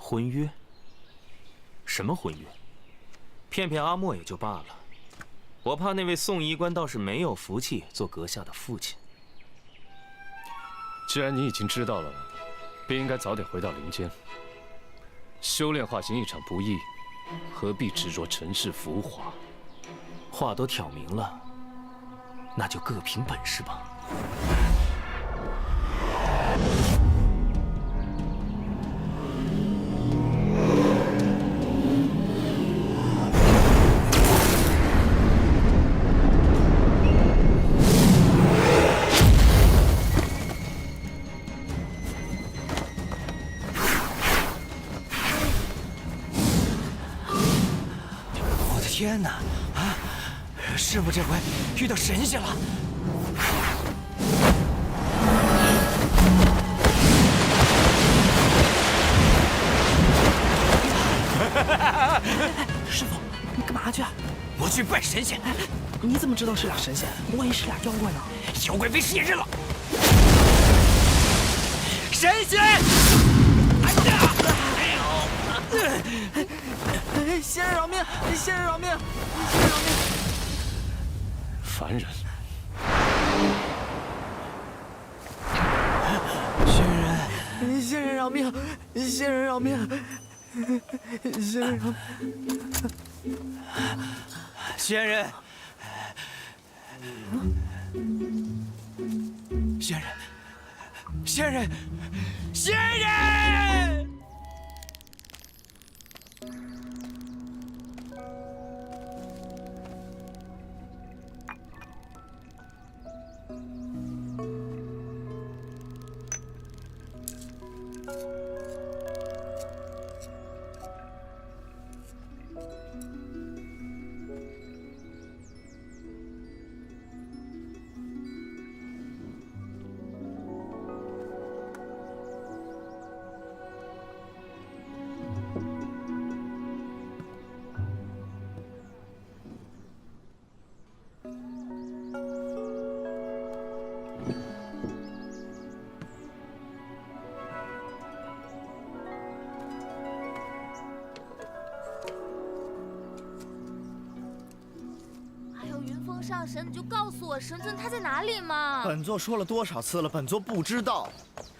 婚约？什么婚约？骗骗阿莫也就罢了，我怕那位宋医官倒是没有福气做阁下的父亲。既然你已经知道了，便应该早点回到林间。修炼化形一场不易，何必执着尘世浮华？话都挑明了，那就各凭本事吧。天哪！啊，师傅这回遇到神仙了！师傅，你干嘛去啊？我去拜神仙。你怎么知道是俩神仙？万一是俩妖怪呢？妖怪被试验认了。神仙！哎呀！仙人饶命！仙人饶命！仙人饶命！凡人，仙人饶命！仙人饶命！仙人饶命！仙人，仙人，仙人，仙人！上神，你就告诉我神尊他在哪里嘛！本座说了多少次了，本座不知道。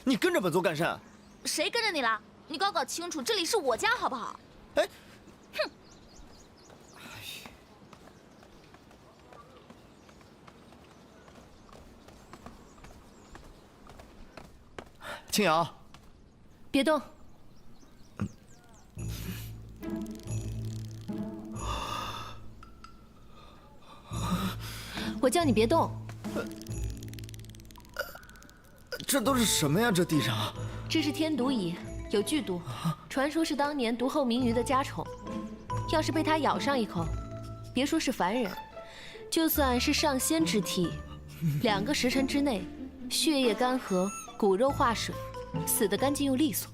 你跟着本座干甚？谁跟着你了？你搞清楚，这里是我家，好不好？哎，哼！青瑶，别动。我叫你别动。这都是什么呀？这地上，这是天毒蚁，有剧毒，传说是当年毒后明鱼的家宠。要是被它咬上一口，别说是凡人，就算是上仙之体，2个时辰之内，血液干涸，骨肉化水，死得干净又利索。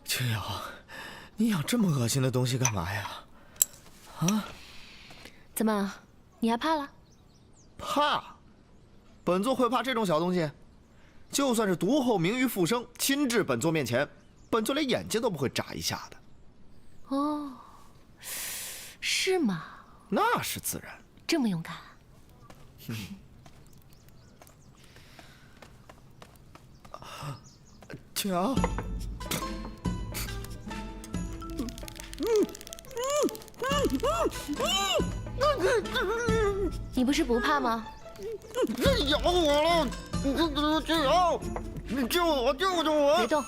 青瑶，你养这么恶心的东西干嘛呀？啊？怎么，你还怕了？怕？本座会怕这种小东西？就算是毒后明鱼复生，亲至本座面前，本座连眼睛都不会眨一下的。哦，是吗？那是自然。这么勇敢。青瑶。你不是不怕吗？这咬我了！青瑶，你救我！救救我！别动！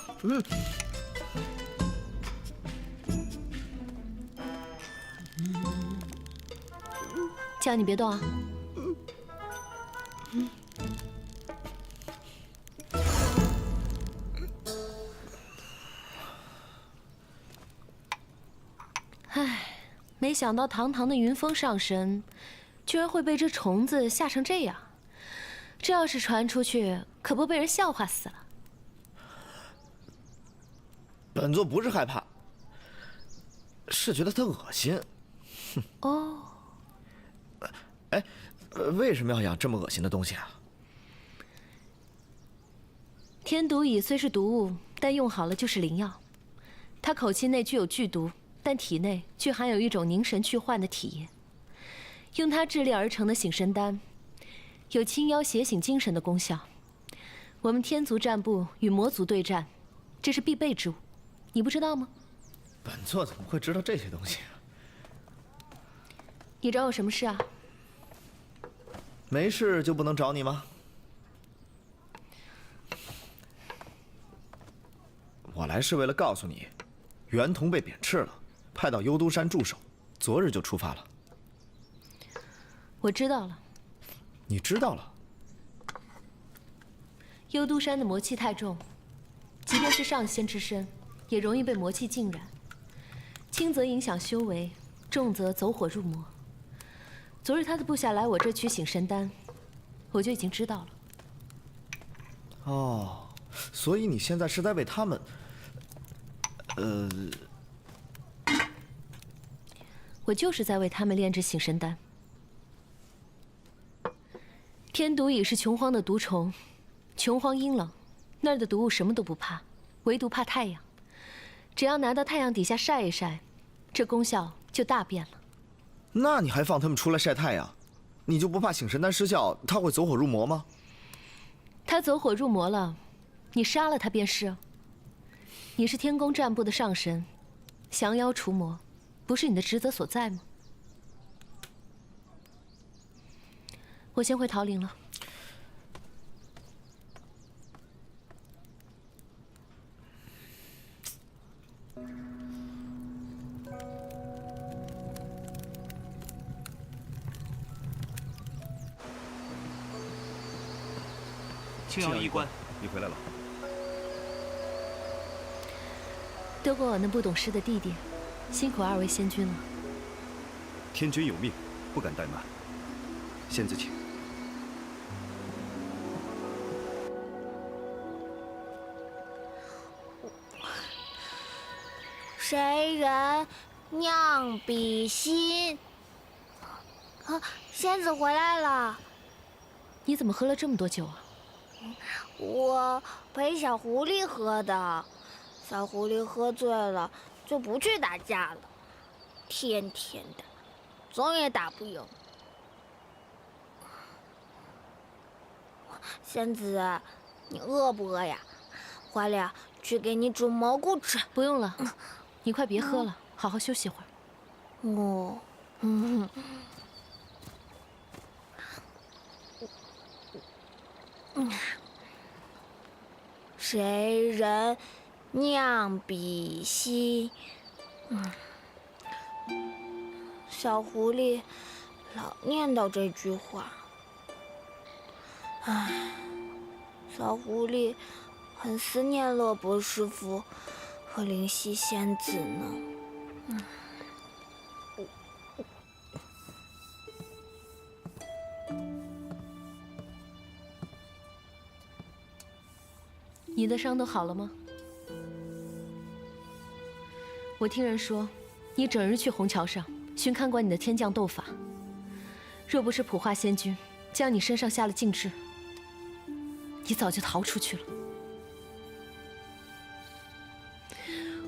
叫你别动啊！唉，没想到堂堂的云峰上神，居然会被这虫子吓成这样。这要是传出去，可不被人笑话死了。本座不是害怕，是觉得它恶心。哦，为什么要养这么恶心的东西啊？天毒蚁虽是毒物，但用好了就是灵药。它口气内具有剧毒，但体内却含有一种凝神去幻的体液。用它制炼而成的醒神丹，有清妖邪醒精神的功效。我们天族战部与魔族对战，这是必备之物，你不知道吗？本座怎么会知道这些东西？你找我什么事啊？没事就不能找你吗？我来是为了告诉你，袁同被贬斥了，派到幽都山驻守，昨日就出发了。我知道了。你知道了？幽都山的魔气太重，即便是上仙之身，也容易被魔气浸染。轻则影响修为，重则走火入魔。昨日他的部下来我这取醒神丹，我就已经知道了。哦，所以你现在是在为他们，我就是在为他们炼制醒神丹。天毒蚁是穷荒的毒虫，穷荒阴冷，那儿的毒物什么都不怕，唯独怕太阳。只要拿到太阳底下晒一晒，这功效就大变了。那你还放他们出来晒太阳？你就不怕醒神丹失效，他会走火入魔吗？他走火入魔了，你杀了他便是。你是天宫战部的上神，降妖除魔，不是你的职责所在吗？我先回桃林了。青瑶医官，你回来了。多过我那不懂事的弟弟，辛苦二位仙君了。天君有命，不敢怠慢。仙子请。谁人酿比心？啊，仙子回来了。你怎么喝了这么多酒啊？我陪小狐狸喝的，小狐狸喝醉了就不去打架了，天天的，总也打不赢。仙子，你饿不饿呀？坏了，去给你煮蘑菇吃。不用了，你快别喝了，好好休息会儿。哦，谁人酿比心？小狐狸老念叨这句话。唉，小狐狸很思念乐伯师傅和灵犀仙子呢。你的伤都好了吗？我听人说，你整日去虹桥上寻看过你的天降斗法。若不是普化仙君将你身上下了禁制，你早就逃出去了。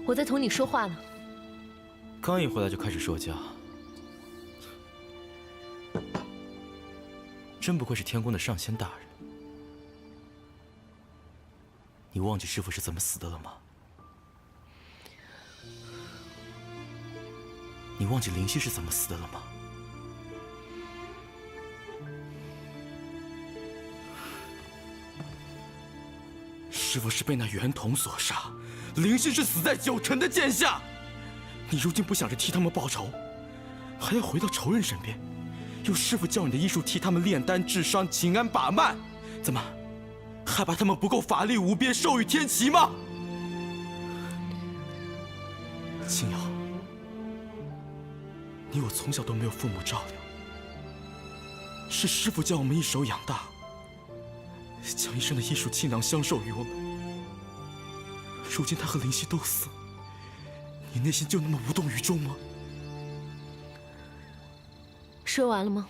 我在同你说话呢。刚一回来就开始说教，真不愧是天宫的上仙大人。你忘记师父是怎么死的了吗？你忘记灵犀是怎么死的了吗？师父是被那袁童所杀，灵犀是死在九成的剑下。你如今不想着替他们报仇，还要回到仇人身边，用师父教你的医术替他们炼丹治伤、请安把脉，怎么？害怕他们不够法力无边，授予天齐吗？青瑶，你我从小都没有父母照料，是师父将我们一手养大，将一生的医术倾囊相授于我们。如今他和灵犀都死，你内心就那么无动于衷吗？说完了吗？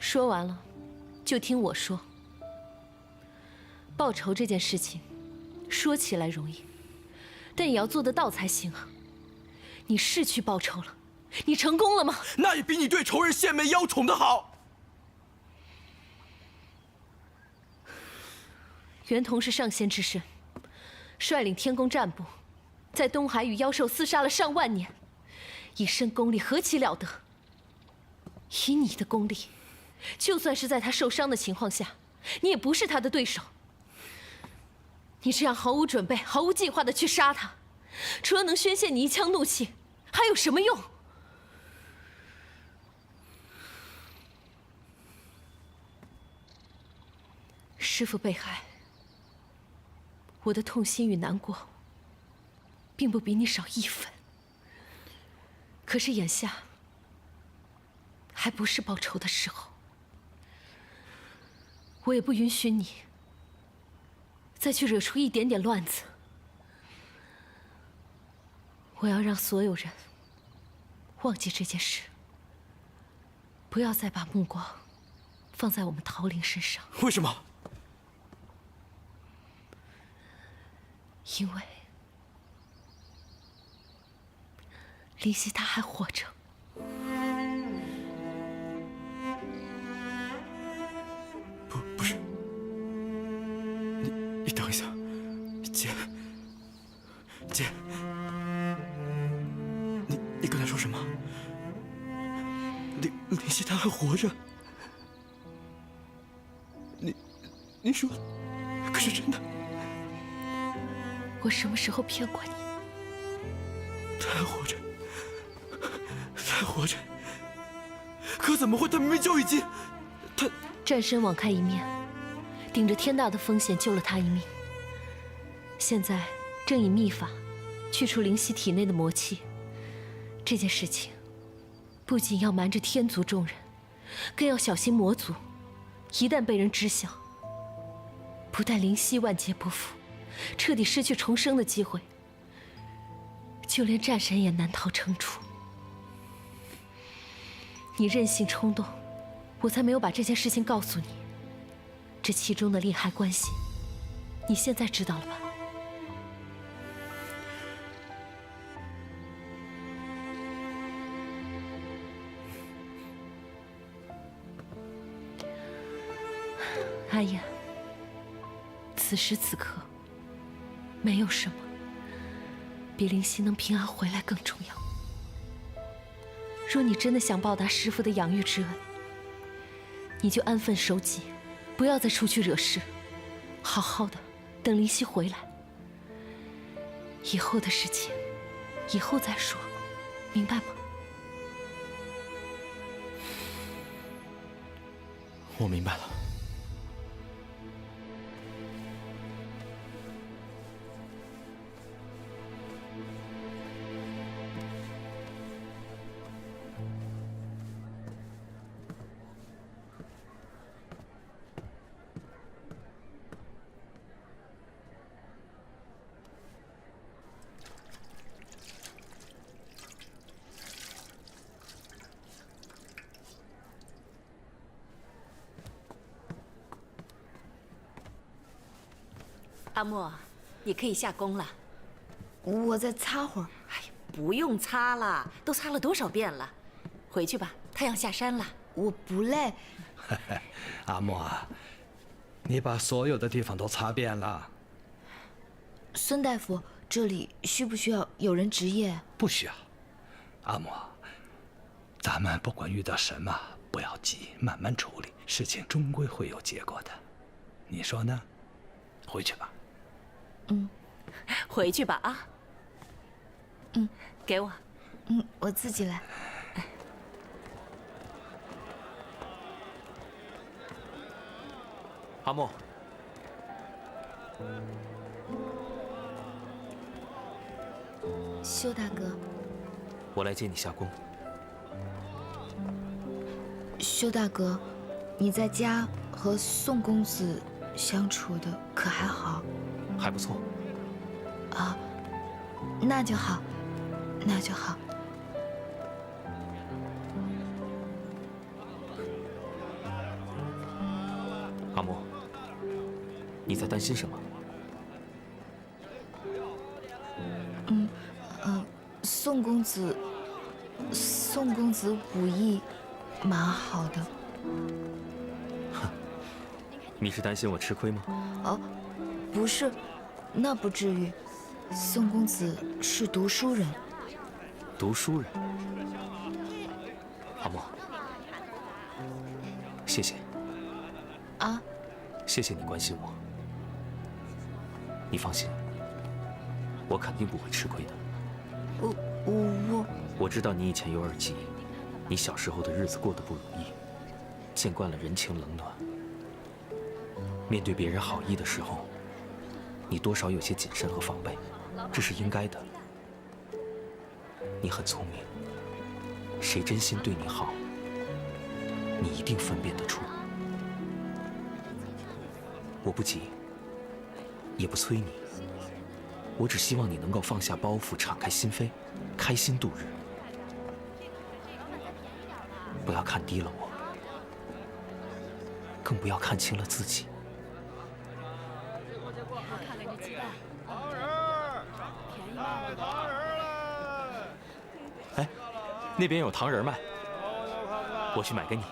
说完了，就听我说。报仇这件事情，说起来容易，但也要做得到才行啊。你是去报仇了，你成功了吗？那也比你对仇人献媚邀宠的好。袁同是上仙之身，率领天宫战部，在东海与妖兽厮杀了上万年，一身功力何其了得！以你的功力，就算是在他受伤的情况下，你也不是他的对手。你这样毫无准备、毫无计划的去杀他，除了能宣泄你一腔怒气，还有什么用？师父被害，我的痛心与难过，并不比你少一分。可是眼下，还不是报仇的时候。我也不允许你再去惹出一点点乱子。我要让所有人忘记这件事，不要再把目光放在我们桃林身上。为什么？因为灵犀她还活着。不是，你等一下，姐，你刚才说什么？灵犀她还活着？你说，可是真的？我什么时候骗过你？她还活着，她还活着，可怎么会？她明明就已经……战身网开一面，顶着天大的风险救了他一命。现在正以秘法去除灵犀体内的魔气。这件事情不仅要瞒着天族众人，更要小心魔族。一旦被人知晓，不但灵犀万劫不复，彻底失去重生的机会，就连战神也难逃惩处。你任性冲动，我才没有把这件事情告诉你。这其中的利害关系，你现在知道了吧？阿言，此时此刻，没有什么比灵犀能平安回来更重要。若你真的想报答师父的养育之恩，你就安分守己，不要再出去惹事，好好的等灵犀回来。以后的事情，以后再说，明白吗？我明白了。阿莫，你可以下工了。我再擦会儿。哎呀，不用擦了，都擦了多少遍了。回去吧，太阳下山了。我不累。阿莫啊，你把所有的地方都擦遍了。孙大夫，这里需不需要有人值夜？不需要。阿莫，咱们不管遇到什么，不要急，慢慢处理，事情终归会有结果的。你说呢？回去吧。回去吧啊。给我。我自己来。阿莫，修大哥，我来接你下宫。修大哥，你在家和宋公子相处的可还好？还不错。啊，那就好，那就好。阿莫，你在担心什么？宋公子武艺蛮好的。你是担心我吃亏吗？哦，不是，那不至于。宋公子是读书人。读书人。阿莫，谢谢。啊？谢谢你关心我。你放心，我肯定不会吃亏的。我知道你以前有耳疾，你小时候的日子过得不容易，见惯了人情冷暖。面对别人好意的时候，你多少有些谨慎和防备，这是应该的。你很聪明，谁真心对你好，你一定分辨得出。我不急，也不催你，我只希望你能够放下包袱，敞开心扉，开心度日。不要看低了我，更不要看轻了自己。哎，那边有糖人卖，我去买给你。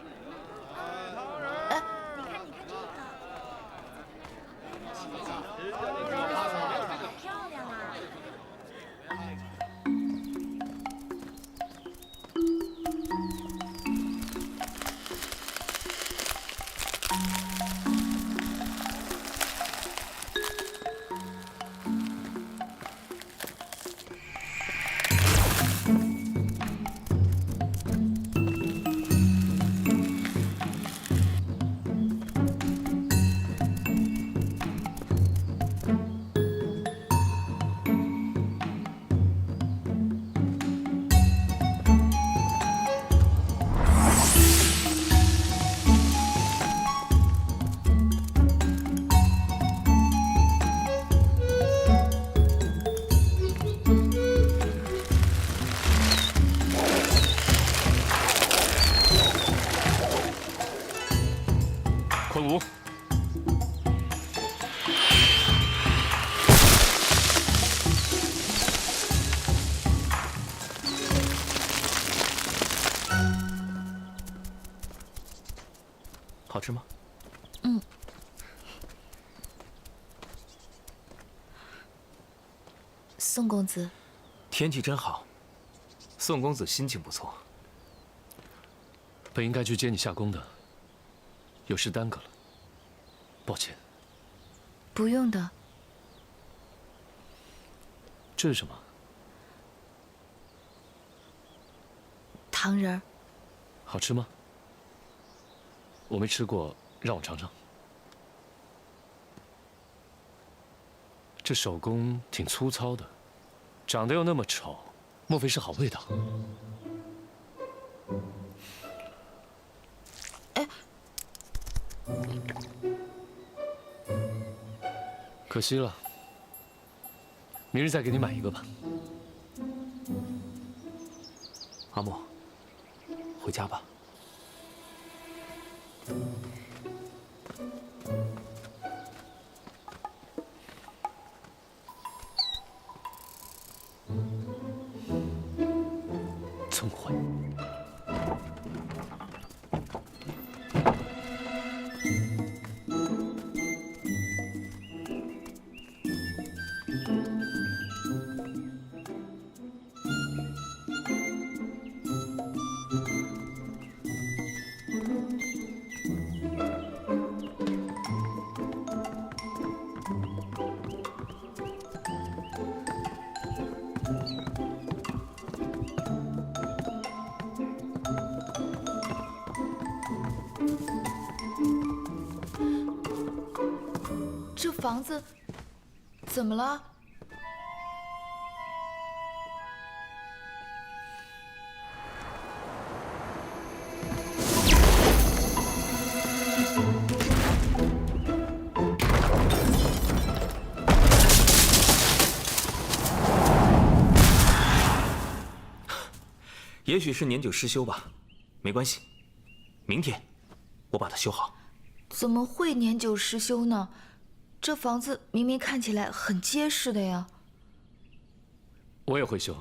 昆吾，好吃吗？宋公子，天气真好，宋公子心情不错。本应该去接你下宫的，有事耽搁了，抱歉。不用的。这是什么？糖人儿。好吃吗？我没吃过，让我尝尝。这手工挺粗糙的，长得又那么丑，莫非是好味道？可惜了，明日再给你买一个吧。阿莫，回家吧。聪慧。这房子怎么了？也许是年久失修吧，没关系，明天我把它修好。怎么会年久失修呢？这房子明明看起来很结实的呀。我也会修。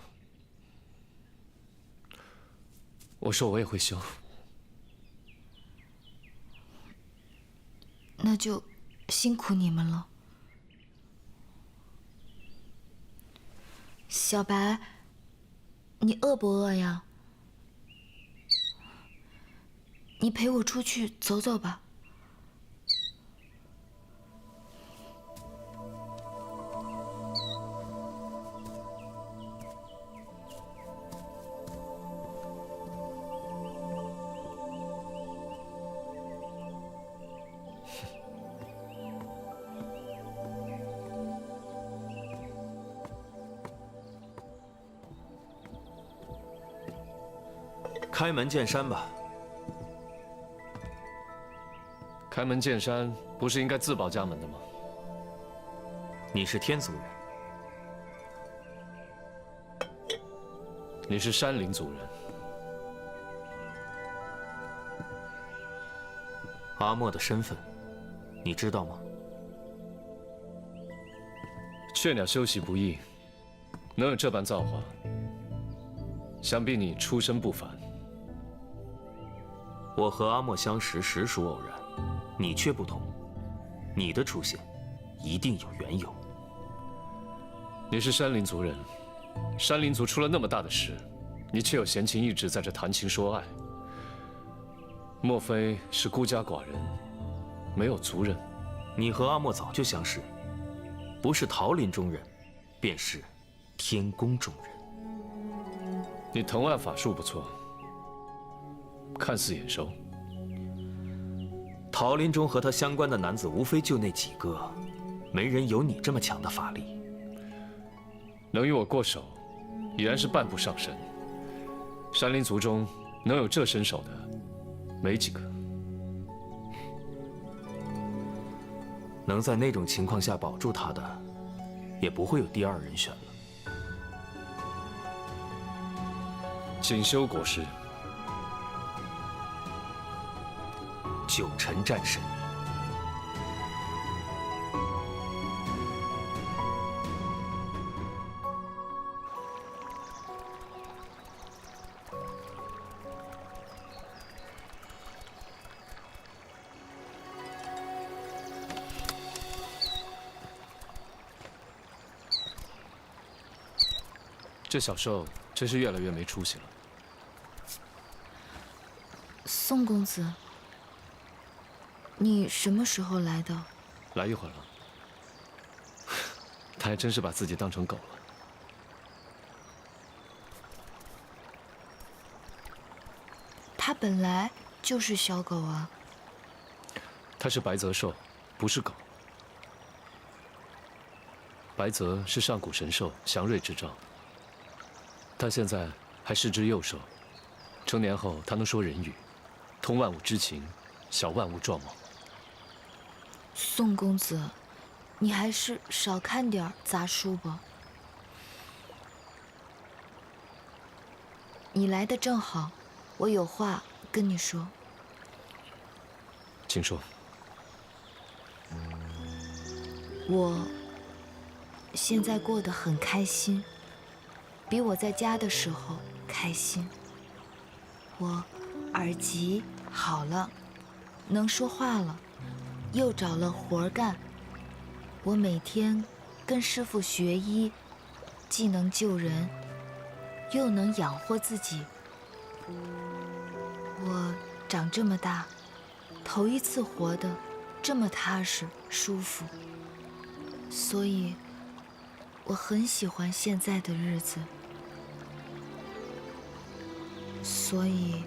我说我也会修。那就辛苦你们了。小白，你饿不饿呀？你陪我出去走走吧。开门见山吧。开门见山，不是应该自报家门的吗？你是天族人，你是山林族人。阿莫的身份，你知道吗？雀鸟休息不易，能有这般造化，想必你出身不凡。我和阿莫相识实属偶然，你却不同，你的出现一定有缘由。你是山林族人，山林族出了那么大的事，你却有闲情逸致在这谈情说爱，莫非是孤家寡人，没有族人？你和阿莫早就相识，不是桃林中人，便是天宫中人。你藤蔓法术不错，看似眼熟。桃林中和他相关的男子无非就那几个，没人有你这么强的法力。能与我过手，已然是半步上神。山林族中能有这身手的，没几个。能在那种情况下保住他的，也不会有第二人选了。锦绣国师。九尘战神，这小兽真是越来越没出息了。宋公子。你什么时候来的？来一会儿了。他还真是把自己当成狗了。他本来就是小狗啊。他是白泽兽，不是狗。白泽是上古神兽，祥瑞之兆。他现在还是只幼兽，成年后他能说人语，通万物之情，晓万物状貌。宋公子，你还是少看点杂书吧。你来的正好，我有话跟你说。请说。我现在过得很开心，比我在家的时候开心。我耳疾好了，能说话了。又找了活干，我每天跟师傅学医，既能救人，又能养活自己。我长这么大，头一次活得这么踏实舒服，所以我很喜欢现在的日子。所以，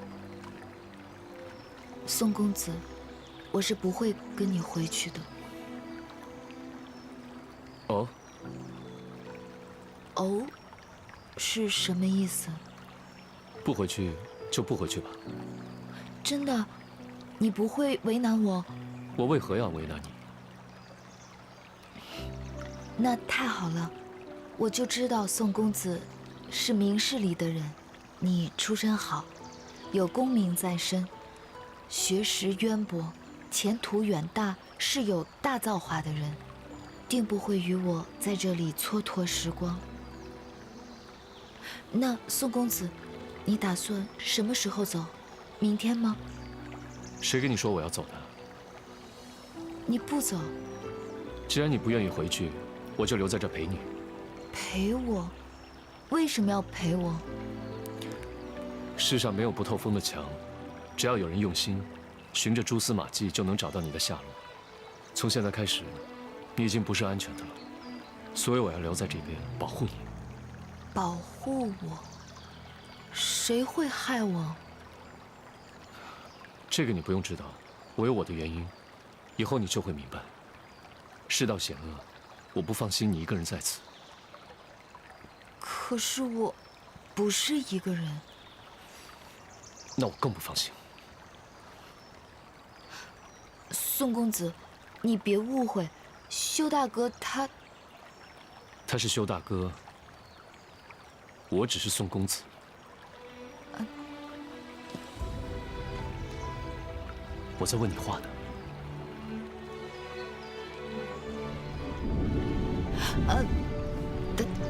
宋公子。我是不会跟你回去的。哦？哦，是什么意思？不回去就不回去吧。真的，你不会为难我？我为何要为难你？那太好了，我就知道宋公子是明事理的人。你出身好，有功名在身，学识渊博，前途远大，是有大造化的人，定不会与我在这里蹉跎时光。那宋公子，你打算什么时候走？明天吗？谁跟你说我要走的？你不走，既然你不愿意回去，我就留在这陪你。陪我？为什么要陪我？世上没有不透风的墙，只要有人用心，循着蛛丝马迹就能找到你的下落。从现在开始，你已经不是安全的了，所以我要留在这边保护你。保护我？谁会害我？这个你不用知道，我有我的原因，以后你就会明白。世道险恶，我不放心你一个人在此。可是我不是一个人。那我更不放心。宋公子，你别误会，修大哥他是修大哥，我只是宋公子。我在问你话呢。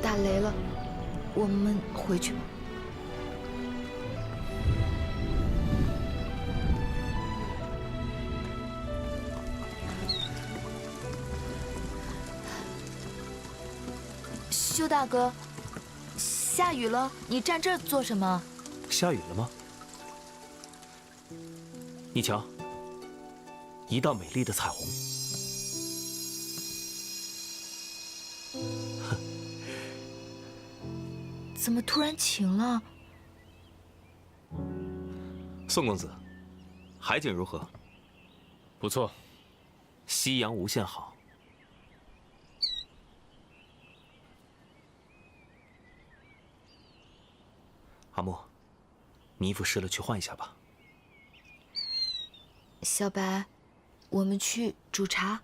打雷了，我们回去吧。修大哥，下雨了，你站这儿做什么？下雨了吗？你瞧，一道美丽的彩虹。怎么突然晴了？宋公子，海景如何？不错，夕阳无限好。阿莫，你衣服湿了，去换一下吧。小白，我们去煮茶。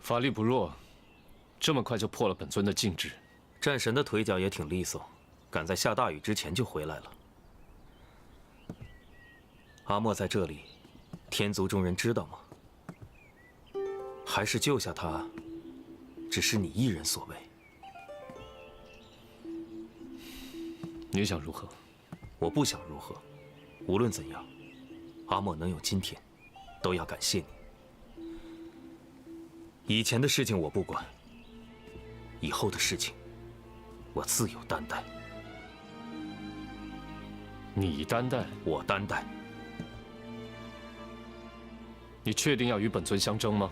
法力不弱，这么快就破了本尊的禁制。战神的腿脚也挺利索，赶在下大雨之前就回来了。阿莫在这里，天族众人知道吗？还是救下他，只是你一人所为？你想如何？我不想如何。无论怎样，阿莫能有今天，都要感谢你。以前的事情我不管，以后的事情我自有担待。你担待？我担待。你确定要与本尊相争吗？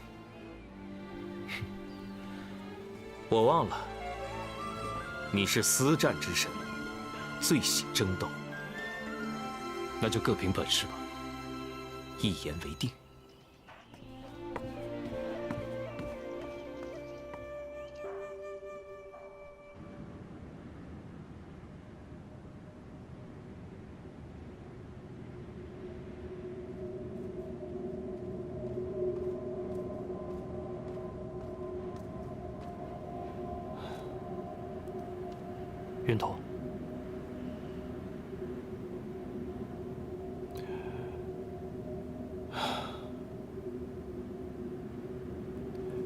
我忘了，你是私战之神，最喜争斗。那就各凭本事吧。一言为定。云头，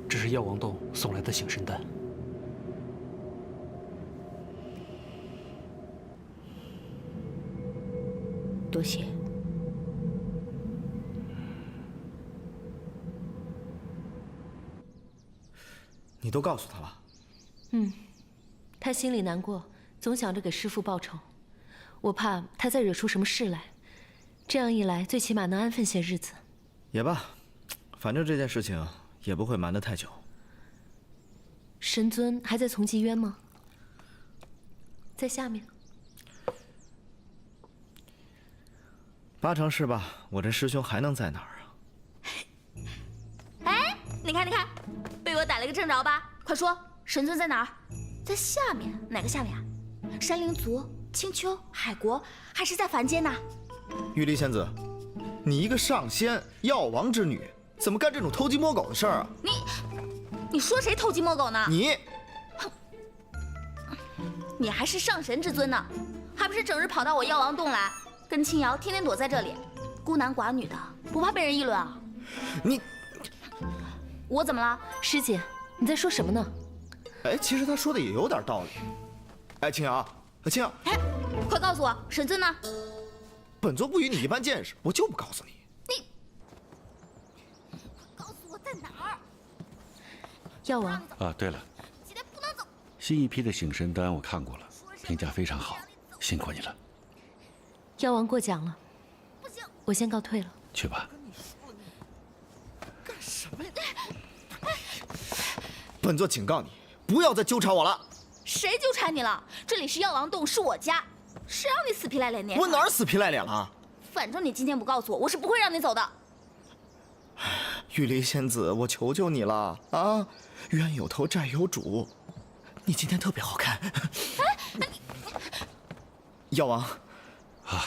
这是药王洞送来的醒神丹。多谢。你都告诉他了？他心里难过，总想着给师父报仇。我怕他再惹出什么事来，这样一来，最起码能安分些日子。也罢，反正这件事情也不会瞒得太久。神尊还在从妓渊吗？在下面。八成是吧？我这师兄还能在哪儿啊？哎，你看，被我逮了个正着吧？快说，神尊在哪儿？在下面？哪个下面啊？山灵族、青丘、海国，还是在凡间呢？玉离仙子，你一个上仙药王之女，怎么干这种偷鸡摸狗的事儿啊？你说谁偷鸡摸狗呢？你还是上神之尊呢，还不是整日跑到我药王洞来，跟青瑶天天躲在这里，孤男寡女的，不怕被人议论啊？我怎么了？师姐，你在说什么呢？哎，其实他说的也有点道理。哎，青瑶，青瑶，哎，快告诉我，神尊呢？本座不与你一般见识，我就不告诉你。告诉我在哪儿？药王啊，对了，新一批的醒神丹我看过了，评价非常好，辛苦你了。药王过奖了，我先告退了。去吧。干什么呀？本座警告你，不要再纠缠我了。谁纠缠你了？这里是药王洞，是我家，谁让你死皮赖脸的？我哪儿死皮赖脸了？反正你今天不告诉我，我是不会让你走的。玉离仙子，我求求你了啊！冤有头债有主，你今天特别好看。药王，啊，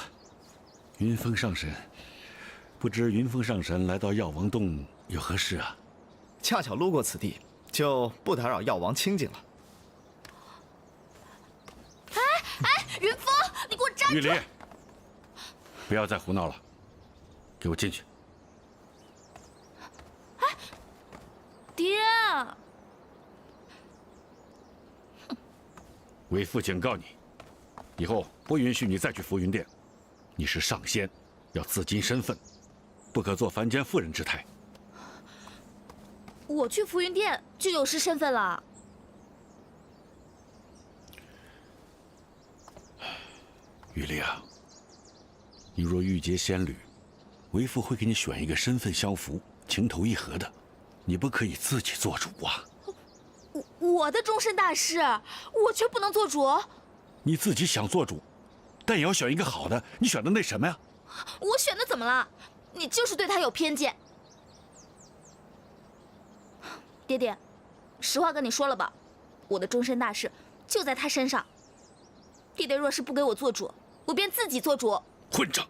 云峰上神，不知云峰上神来到药王洞有何事啊？恰巧路过此地，就不打扰药王清静了。哎，云峰，你给我站住！玉离，不要再胡闹了，给我进去。爹，为父警告你，以后不允许你再去浮云殿。你是上仙，要自矜身份，不可做凡间妇人之态。我去浮云殿就有失身份了。玉离啊，你若欲结仙侣，为父会给你选一个身份相符、情投意合的。你不可以自己做主啊！我的终身大事，我却不能做主。你自己想做主，但也要选一个好的。你选的那什么呀？我选的怎么了？你就是对他有偏见。爹爹，实话跟你说了吧，我的终身大事就在他身上。爹爹若是不给我做主，我便自己做主。混账！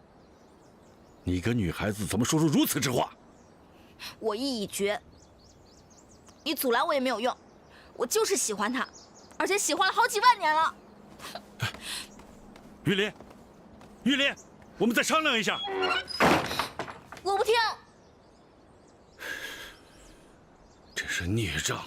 你个女孩子怎么说出如此之话？我意已决。你阻拦我也没有用，我就是喜欢他，而且喜欢了好几万年了。玉离，玉离，我们再商量一下。我不听。真是孽障啊！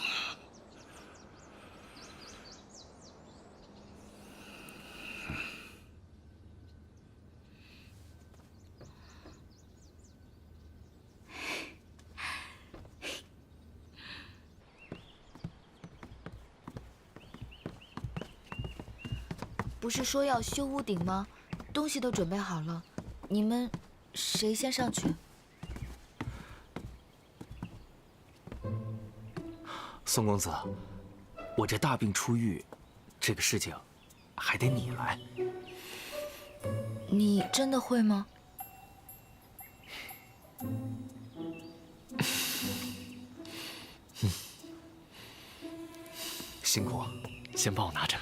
不是说要修屋顶吗？东西都准备好了，你们谁先上去？宋公子，我这大病初愈，这个事情还得你来。你真的会吗？辛苦，先帮我拿着。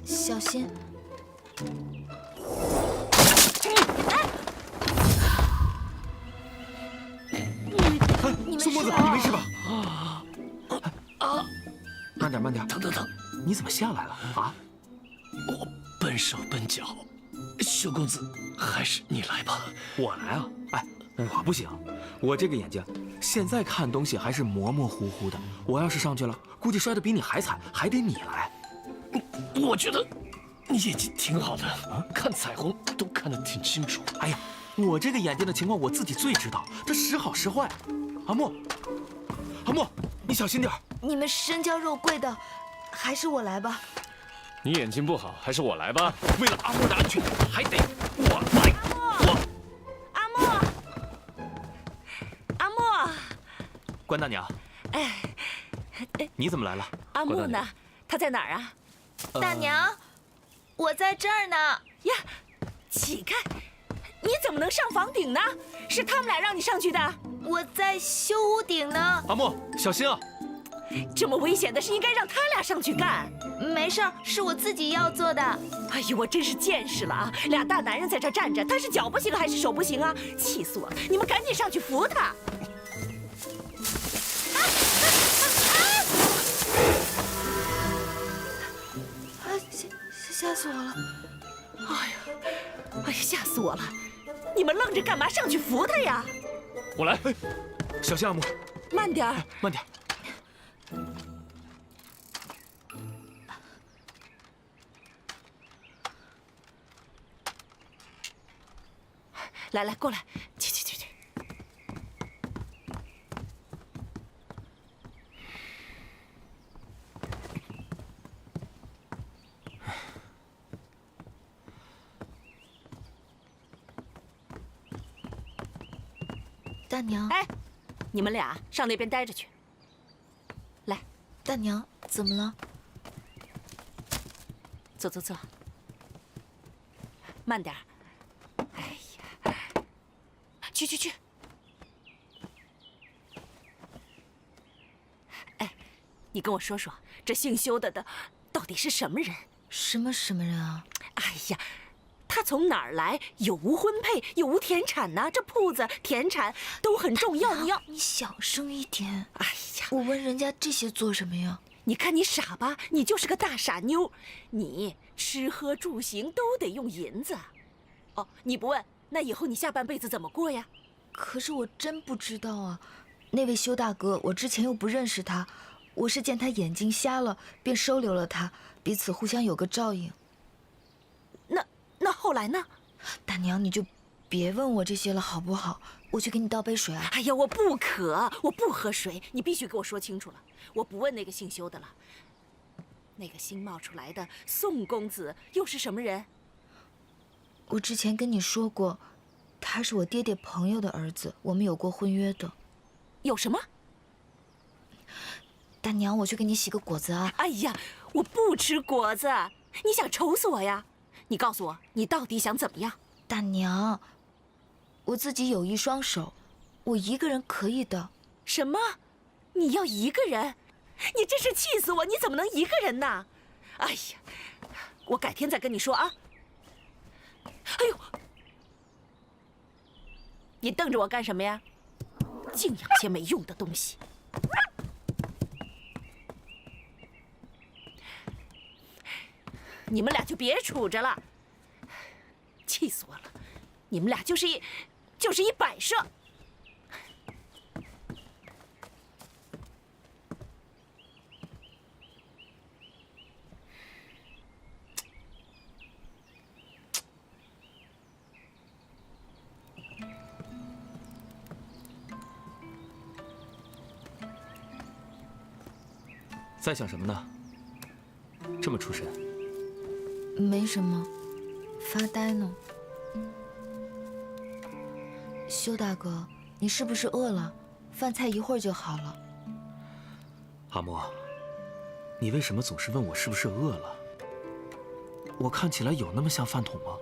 小心！宋公子，你没事吧？慢点，慢点。疼！你怎么下来了啊？我笨手笨脚，修公子，还是你来吧。我来啊！哎，我不行，我这个眼睛现在看东西还是模模糊糊的。我要是上去了，估计摔得比你还惨，还得你来。我觉得你眼睛挺好的啊，看彩虹都看得挺清楚。哎呀，我这个眼睛的情况我自己最知道，这时好时坏。阿莫，你小心点。你们身娇肉贵的，还是我来吧。你眼睛不好，还是我来吧。为了阿莫的安全，还得我来。阿莫，关大娘，你怎么来了？阿木呢？他在哪儿啊？大娘，我在这儿呢。呀，乞丐，你怎么能上房顶呢？是他们俩让你上去的。我在修屋顶呢。阿莫，小心啊！这么危险的事应该让他俩上去干。没事儿，是我自己要做的。哎呦，我真是见识了啊！俩大男人在这站着，他是脚不行还是手不行啊？气死我了！你们赶紧上去扶他。吓死我了！哎呀，吓死我了！你们愣着干嘛？上去扶他呀！我来，小心阿木，慢点儿，慢点。来来，过来，去。大娘，哎，你们俩上那边待着去。来，大娘，怎么了？坐，慢点儿。哎呀，去。哎，你跟我说说，这姓修的到底是什么人？什么人啊？哎呀，他从哪儿来？有无婚配？有无田产呢？这铺子田产都很重要。你小声一点。哎呀，我问人家这些做什么呀？你看你傻吧，你就是个大傻妞，你吃喝住行都得用银子。哦，你不问，那以后你下半辈子怎么过呀？可是我真不知道啊。那位修大哥，我之前又不认识他，我是见他眼睛瞎了，便收留了他，彼此互相有个照应。那后来呢？大娘，你就别问我这些了，好不好？我去给你倒杯水啊。哎呀，我不渴，我不喝水，你必须给我说清楚了。我不问那个姓修的了。那个新冒出来的宋公子又是什么人？我之前跟你说过，他是我爹爹朋友的儿子，我们有过婚约的。有什么？大娘，我去给你洗个果子啊。哎呀，我不吃果子，你想愁死我呀？你告诉我，你到底想怎么样？大娘，我自己有一双手，我一个人可以的。什么？你要一个人？你真是气死我！你怎么能一个人呢？哎呀，我改天再跟你说啊。哎呦，你瞪着我干什么呀？净养些没用的东西。你们俩就别杵着了，气死我了！你们俩就是一摆设。在想什么呢？这么出神？没什么，发呆呢。修大哥，你是不是饿了？饭菜一会儿就好了。阿莫，你为什么总是问我是不是饿了？我看起来有那么像饭桶吗？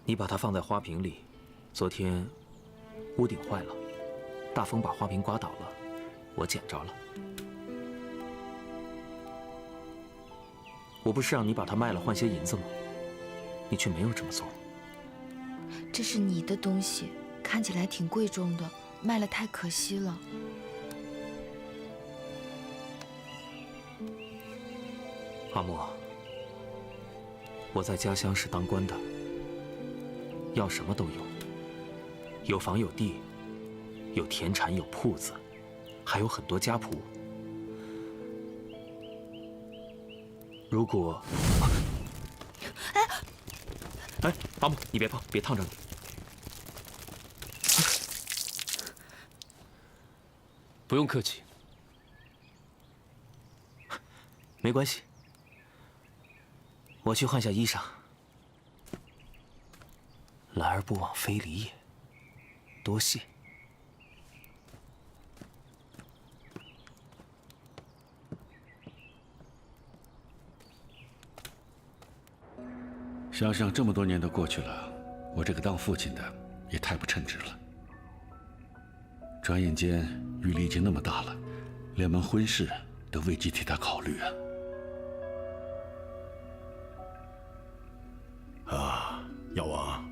你把它放在花瓶里，昨天屋顶坏了，大风把花瓶刮倒了，我捡着了。我不是让你把它卖了换些银子吗？你却没有这么做。这是你的东西，看起来挺贵重的，卖了太可惜了。阿莫，我在家乡是当官的，要什么都有，有房有地，有田产有铺子，还有很多家仆。如果……哎，阿木，你别碰，别烫着你。不用客气。没关系，我去换下衣裳。来而不往非礼也，多谢。想想这么多年都过去了，我这个当父亲的也太不称职了。转眼间，玉丽已经那么大了，连门婚事都未及替她考虑啊！啊，药王，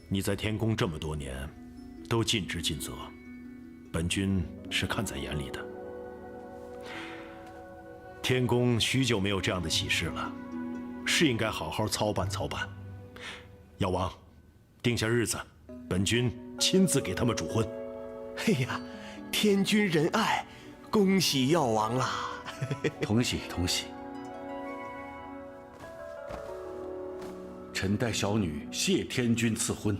你在天宫这么多年，都尽职尽责，本君是看在眼里的。天宫许久没有这样的喜事了，是应该好好操办操办。药王，定下日子，本君亲自给他们主婚。哎呀，天君仁爱，恭喜药王啦！同喜同喜。臣代小女谢天君赐婚。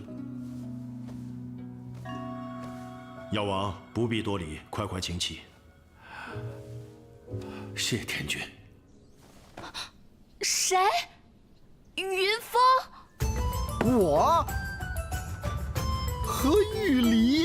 药王不必多礼，快快请起。谢天君。谁？云峰。我和玉离。